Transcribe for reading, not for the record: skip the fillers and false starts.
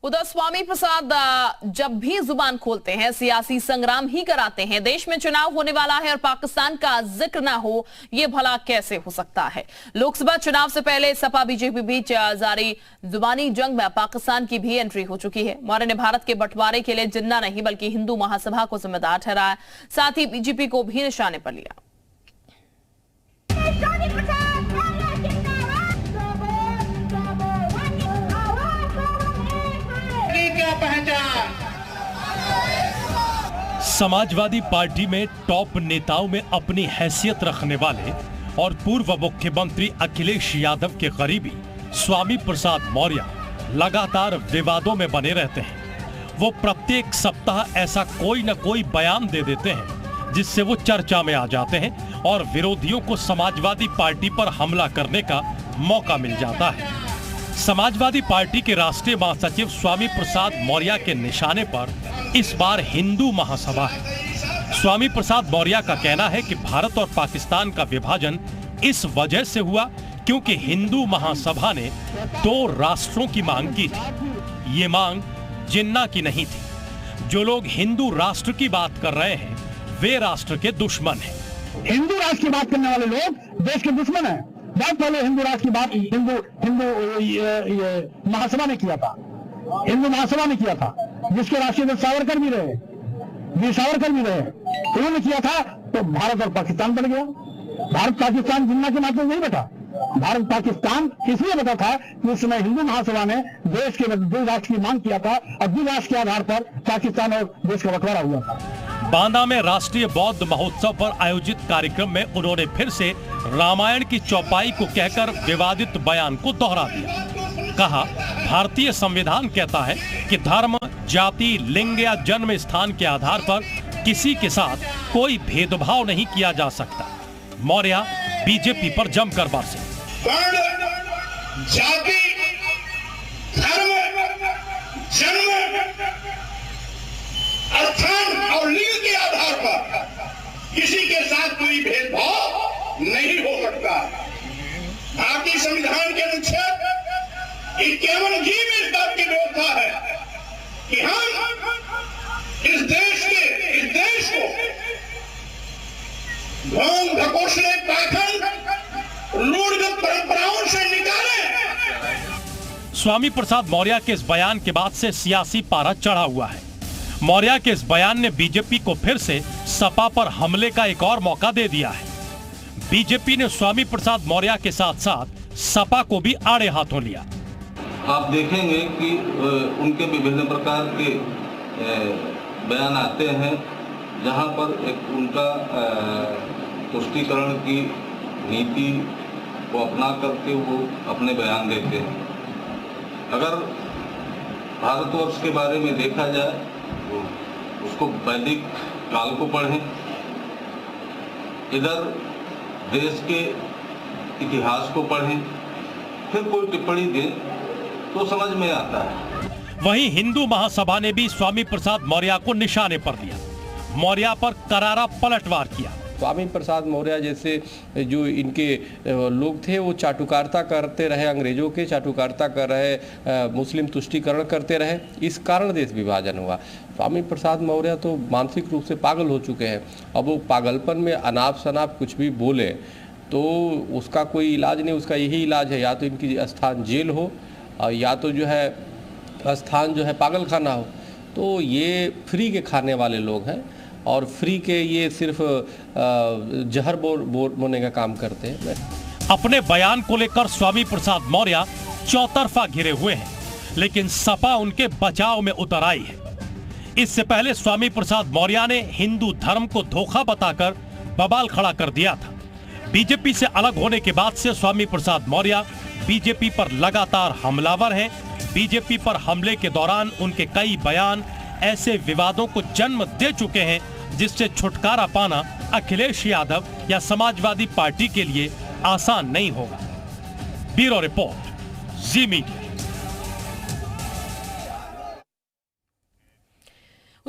उधर स्वामी प्रसाद जब भी जुबान खोलते हैं सियासी संग्राम ही कराते हैं। देश में चुनाव होने वाला है और पाकिस्तान का जिक्र ना हो, ये भला कैसे हो सकता है। लोकसभा चुनाव से पहले सपा बीजेपी बीच जारी जुबानी जंग में पाकिस्तान की भी एंट्री हो चुकी है। मौर्य ने भारत के बंटवारे के लिए जिन्ना नहीं बल्कि हिंदू महासभा को जिम्मेदार ठहराया, साथ ही बीजेपी को भी निशाने पर लिया। समाजवादी पार्टी में टॉप नेताओं में अपनी हैसियत रखने वाले और पूर्व मुख्यमंत्री अखिलेश यादव के करीबी स्वामी प्रसाद मौर्य लगातार विवादों में बने रहते हैं। वो प्रत्येक सप्ताह ऐसा कोई न कोई बयान दे देते हैं जिससे वो चर्चा में आ जाते हैं और विरोधियों को समाजवादी पार्टी पर हमला करने का मौका मिल जाता है। समाजवादी पार्टी के राष्ट्रीय महासचिव स्वामी प्रसाद मौर्य के निशाने पर इस बार हिंदू महासभा है। स्वामी प्रसाद मौर्य का कहना है कि भारत और पाकिस्तान का विभाजन इस वजह से हुआ क्योंकि हिंदू महासभा ने 2 राष्ट्रों की मांग की थी। ये मांग जिन्ना की नहीं थी। जो लोग हिंदू राष्ट्र की बात कर रहे हैं वे राष्ट्र के दुश्मन हैं। हिंदू राष्ट्र की बात करने वाले लोग देश के दुश्मन हैं। बहुत पहले हिंदू राष्ट्र की बात हिंदू महासभा ने किया था। हिंदू महासभा ने किया था, जिसके राष्ट्रीय अध्यक्ष सावरकर भी रहे, वीर सावरकर भी रहे। उन्होंने किया था तो भारत और पाकिस्तान बन गया। भारत पाकिस्तान जिन्ना के नाते नहीं बटा। भारत पाकिस्तान इसलिए बता था कि उस समय हिंदू महासभा ने देश के 2 राष्ट्र की मांग किया था और 2 राष्ट्र के आधार पर पाकिस्तान और देश का बंटवारा हुआ था। बांदा में राष्ट्रीय बौद्ध महोत्सव पर आयोजित कार्यक्रम में उन्होंने फिर से रामायण की चौपाई को कहकर विवादित बयान को दोहरा दिया। कहा, भारतीय संविधान कहता है कि धर्म, जाति, लिंग या जन्म स्थान के आधार पर किसी के साथ कोई भेदभाव नहीं किया जा सकता। मौर्य बीजेपी पर जमकर बरसे। जाति, धर्म, जन्म, स्थान और लिंग के आधार पर किसी के साथ कोई भेदभाव नहीं हो सकता। भारतीय संविधान के अनुच्छेद 51 जी में इस बात की व्यवस्था है कि हम इस देश को ढोंग ढकोसले पाखंड रूढ़िगत परंपराओं से निकालें। स्वामी प्रसाद मौर्य के इस बयान के बाद से सियासी पारा चढ़ा हुआ है। मौर्य के इस बयान ने बीजेपी को फिर से सपा पर हमले का एक और मौका दे दिया है। बीजेपी ने स्वामी प्रसाद मौर्य के साथ साथ सपा को भी आड़े हाथों लिया। आप देखेंगे कि उनके विभिन्न प्रकार के बयान आते हैं जहां पर एक उनका तुष्टीकरण की नीति को अपना करके वो अपने बयान देते हैं। अगर भारतवर्ष के बारे में देखा जाए तो उसको वैदिक काल को पढ़ें, इधर देश के इतिहास को पढ़ें, फिर कोई टिप्पणी दें तो समझ में आता है। वहीं हिंदू महासभा ने भी स्वामी प्रसाद मौर्य को निशाने पर लिया। मौर्य पर करारा पलटवार किया। स्वामी प्रसाद मौर्य जैसे जो इनके लोग थे वो चाटुकारिता करते रहे, अंग्रेजों के चाटुकारिता कर रहे, मुस्लिम तुष्टीकरण करते रहे, इस कारण देश विभाजन हुआ। स्वामी प्रसाद मौर्य तो मानसिक रूप से पागल हो चुके हैं। अब वो पागलपन में अनाप शनाप कुछ भी बोले तो उसका कोई इलाज नहीं। उसका यही इलाज है, या तो इनकी स्थान जेल हो या तो जो है स्थान जो है पागल खाना हो। तो ये फ्री के खाने वाले लोग हैं और फ्री के ये सिर्फ जहर बोने का काम करते हैं। अपने बयान को लेकर स्वामी प्रसाद मौर्य चौतरफा घिरे हुए हैं, लेकिन सपा उनके बचाव में उतर आई है। इससे पहले स्वामी प्रसाद मौर्य ने हिंदू धर्म को धोखा बताकर बवाल खड़ा कर दिया था। बीजेपी से अलग होने के बाद से स्वामी प्रसाद मौर्य बीजेपी पर लगातार हमलावर हैं। बीजेपी पर हमले के दौरान उनके कई बयान ऐसे विवादों को जन्म दे चुके हैं जिससे छुटकारा पाना अखिलेश यादव या समाजवादी पार्टी के लिए आसान नहीं होगा। ब्यूरो रिपोर्ट, जी मीडिया।